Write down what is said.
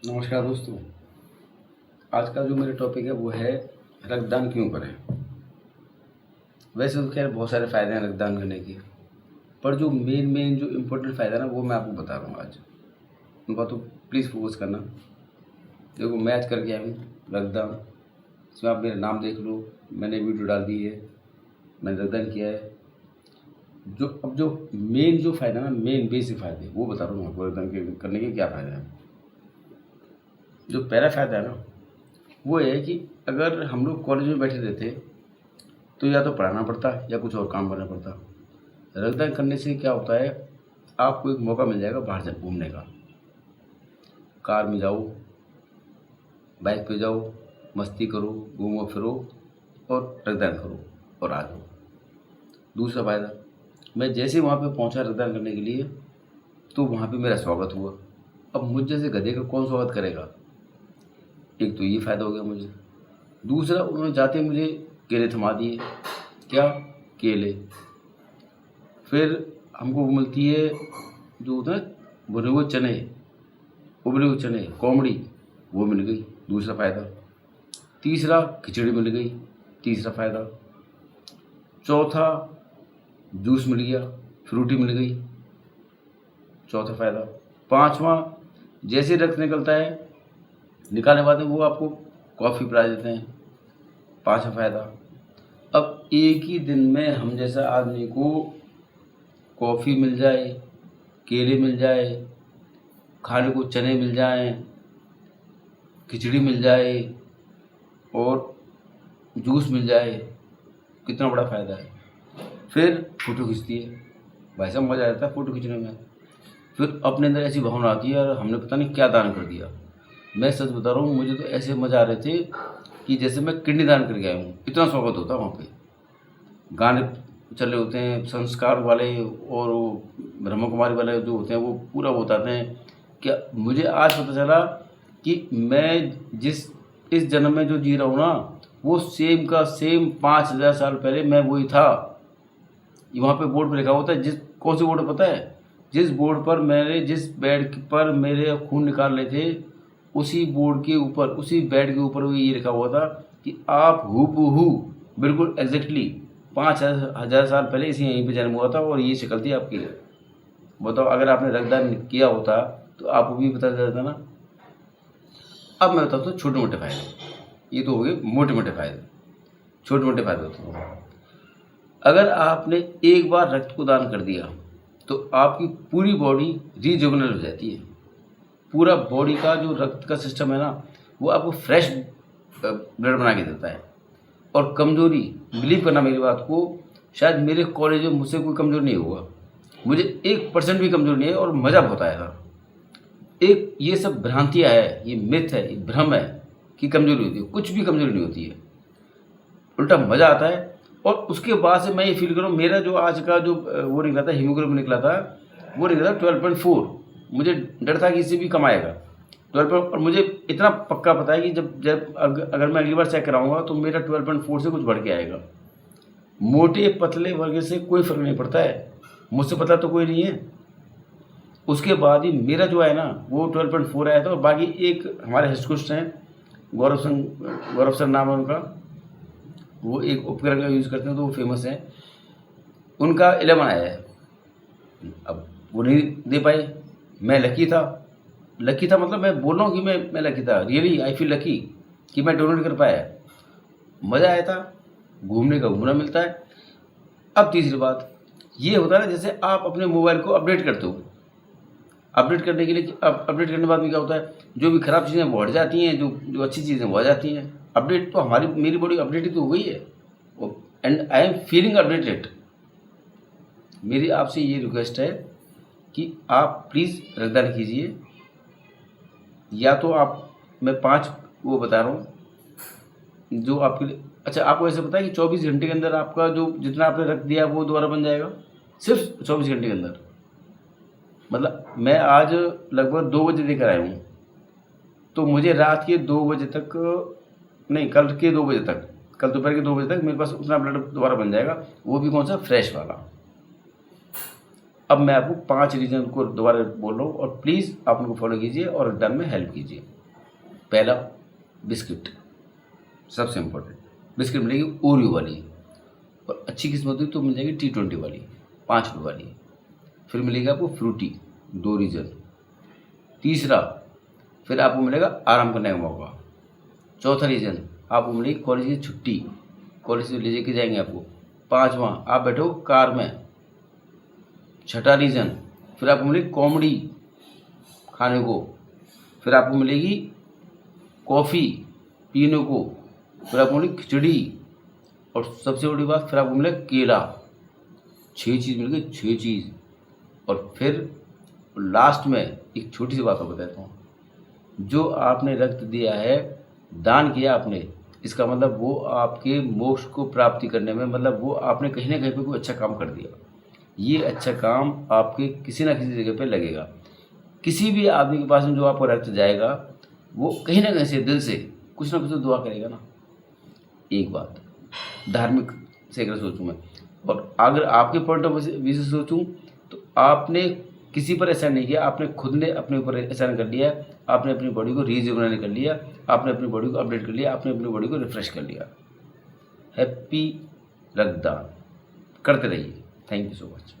नमस्कार दोस्तों। आज का जो मेरा टॉपिक है वो है रक्तदान क्यों करें। वैसे तो खैर बहुत सारे फ़ायदे हैं रक्तदान करने के, पर जो मेन जो इम्पोर्टेंट फ़ायदा है ना वो मैं आपको बता रहा हूँ आज। उन बातों प्लीज़ फोकस करना। देखो, मैं आज करके आया हूँ रक्तदान। इसमें आप मेरा नाम देख लो, मैंने वीडियो डाल दी है, मैंने रक्तदान किया है। जो मेन जो फ़ायदा ना, मेन बेसिक फ़ायदे वो बता रहा हूँ आपको। रक्तदान करने के क्या फ़ायदा है। जो पहला फ़ायदा है ना वो है कि अगर हम लोग कॉलेज में बैठे रहते तो या तो पढ़ाना पड़ता या कुछ और काम करना पड़ता। रक्तदान करने से क्या होता है, आपको एक मौका मिल जाएगा बाहर से घूमने का। कार में जाओ, बाइक पे जाओ, मस्ती करो, घूमो फिरो और रक्तदान करो और आ जाओ। दूसरा फ़ायदा, मैं जैसे वहाँ पे पहुँचा रक्तदान करने के लिए तो वहाँ पे मेरा स्वागत हुआ। अब मुझ जैसे गधे का कौन स्वागत करेगा। एक तो ये फ़ायदा हो गया मुझे। दूसरा, उन्होंने जाते मुझे केले थमा दिए। क्या केले। फिर हमको वो मिलती है जो होता है भुने हुए चने, उबले हुए चने, कोमड़ी, वो मिल गई। दूसरा फ़ायदा। तीसरा, खिचड़ी मिल गई। तीसरा फ़ायदा। चौथा, जूस मिल गया, फ्रूटी मिल गई। चौथा फ़ायदा। पाँचवा, जैसे रक्त निकलता है, निकालने के बाद वो आपको कॉफ़ी पिला देते हैं। पाँचवा फ़ायदा। अब एक ही दिन में हम जैसा आदमी को कॉफ़ी मिल जाए, केले मिल जाए, खाने को चने मिल जाएं, खिचड़ी मिल जाए और जूस मिल जाए, कितना बड़ा फ़ायदा है। फिर फ़ोटो खींचती है, भाई साहब मज़ा आ जाता है फ़ोटो खींचने में। फिर अपने अंदर ऐसी भावना आती है, यार हमने पता नहीं क्या दान कर दिया। मैं सच बता रहा हूँ, मुझे तो ऐसे मज़ा आ रहे थे कि जैसे मैं किडनी दान करके आया हूँ। इतना स्वागत होता है वहाँ पे। गाने चल रहे होते हैं, संस्कार वाले और वो ब्रह्म कुमारी वाले जो होते हैं वो पूरा बताते हैं। क्या मुझे आज पता चला कि मैं इस जन्म में जो जी रहा हूँ ना, वो सेम का सेम 5000 साल पहले मैं वही था। वहाँ पे बोर्ड पर लिखा होता है, कौन सी बोर्ड पता है, जिस बोर्ड पर जिस बेड पर मेरे खून निकाल रहे थे, उसी बोर्ड के ऊपर, उसी बेड के ऊपर ये लिखा हुआ था कि आप हूबहू बिल्कुल एग्जैक्टली 5000 साल पहले इसी यहीं पे जन्म हुआ था और ये शक्ल थी आपकी। बताओ, अगर आपने रक्तदान किया होता तो आपको भी पता चल जाता ना। अब मैं बताता हूँ छोटे मोटे फायदे। ये तो हो गए मोटे मोटे फायदे। छोटे मोटे फायदे होते हैं। अगर आपने एक बार रक्त को दान कर दिया तो आपकी पूरी बॉडी रिजुवनेट हो जाती है। पूरा बॉडी का जो रक्त का सिस्टम है ना, वो आपको फ्रेश ब्लड बना के देता है। और कमज़ोरी, बिलीव करना मेरी बात को, शायद मेरे कॉलेज में मुझसे कोई कमज़ोर नहीं हुआ। मुझे 1% भी कमज़ोर नहीं है और मज़ा बहुत आएगा। एक ये सब भ्रांतियाँ है, ये मिथ है, ये भ्रम है कि कमज़ोरी होती है। कुछ भी कमज़ोरी नहीं होती है, उल्टा मज़ा आता है। और उसके बाद से मैं ये फील करूँ, मेरा जो आज का जो वो निकला था, हीमोग्लोबिन निकला था, वो निकला था 12.4। मुझे डर था कि इससे भी कम आएगा 12। और मुझे इतना पक्का पता है कि जब अगर मैं अगली बार चेक कराऊंगा तो मेरा 12.4 से कुछ बढ़ के आएगा। मोटे पतले वर्ग से कोई फ़र्क नहीं पड़ता है, मुझसे पतला तो कोई नहीं है। उसके बाद ही मेरा जो है ना वो 12.4 आया था। और बाकी एक हमारे हिस्टोस्ट हैं, गौरव सर नाम है उनका, वो एक उपकरण का यूज़ करते हैं तो वो फेमस हैं, उनका 11 आया है। अब वो नहीं दे पाए। मैं लकी था मतलब मैं बोल रहा हूँ कि मैं लकी था। रियली आई फील लकी कि मैं डोनेट कर पाया। मज़ा आया था, घूमने का घूमना मिलता है। अब तीसरी बात ये होता है ना, जैसे आप अपने मोबाइल को अपडेट करते हो, अपडेट करने के लिए अपडेट करने के बाद में क्या होता है, जो भी ख़राब चीज़ें वो हट जाती हैं, जो अच्छी चीज़ें वो आ जाती हैं। अपडेट तो मेरी बॉडी अपडेट ही तो हो गई है, and I am feeling updated. मेरी आपसे ये रिक्वेस्ट है कि आप प्लीज़ रक्तदान कीजिए। या तो मैं 5 वो बता रहा हूँ जो आपके लिए। अच्छा, आपको ऐसे पता है कि 24 घंटे के अंदर आपका जो जितना आपने रख दिया वो दोबारा बन जाएगा, सिर्फ 24 घंटे के अंदर। मतलब मैं आज लगभग 2 बजे देकर आया हूँ, तो मुझे रात के 2 बजे तक नहीं, कल के 2 बजे तक, कल दोपहर के 2 बजे तक मेरे पास उतना ब्लड दोबारा बन जाएगा, वो भी कौन सा, फ्रेश वाला। अब मैं आपको 5 रीज़न को दोबारा बोल रहा हूँ और प्लीज़ आप उनको फॉलो कीजिए और रक्तदान में हेल्प कीजिए। पहला बिस्किट, सबसे इम्पोर्टेंट बिस्किट मिलेगी ओरियो वाली, और अच्छी किस्मत हुई तो मिल जाएगी T20 वाली 5 रुपये वाली। फिर मिलेगी आपको फ्रूटी 2 रीजन। तीसरा फिर आपको मिलेगा आराम करने का मौका। चौथा रीज़न आपको मिलेगी कॉलेज की छुट्टी, कॉलेज से ले जाके जाएंगे आपको। पाँचवा आप बैठो कार में। छठा रीज़न फिर आपको मिलेगी कॉमेडी खाने को। फिर आपको मिलेगी कॉफ़ी पीने को। फिर आपको मिलेगी खिचड़ी, और सबसे बड़ी बात फिर आपको मिलेगा केला। 6 चीज़ मिल गई, 6 चीज़। और फिर लास्ट में एक छोटी सी बात मैं बताता हूँ, जो आपने रक्त दिया है, दान किया आपने, इसका मतलब वो आपके मोक्ष को प्राप्ति करने में, मतलब वो आपने कहीं ना कहीं पे कोई अच्छा काम कर दिया। ये अच्छा काम आपके किसी ना किसी जगह पे लगेगा। किसी भी आदमी के पास में जो आपको रक्त जाएगा, वो कहीं ना कहीं से दिल से कुछ ना कुछ तो दुआ करेगा ना। एक बात धार्मिक से अगर सोचूं मैं, और अगर आपके पॉइंट ऑफ व्यू से सोचूं, तो आपने किसी पर एहसान नहीं किया, आपने खुद ने अपने ऊपर एहसान कर लिया। आपने अपनी बॉडी को रीजुवनेट कर लिया, आपने अपनी बॉडी को अपडेट कर लिया, आपने अपनी बॉडी को रिफ्रेश कर लिया। हैप्पी रक्तदान करते रहिए। Thank you so much.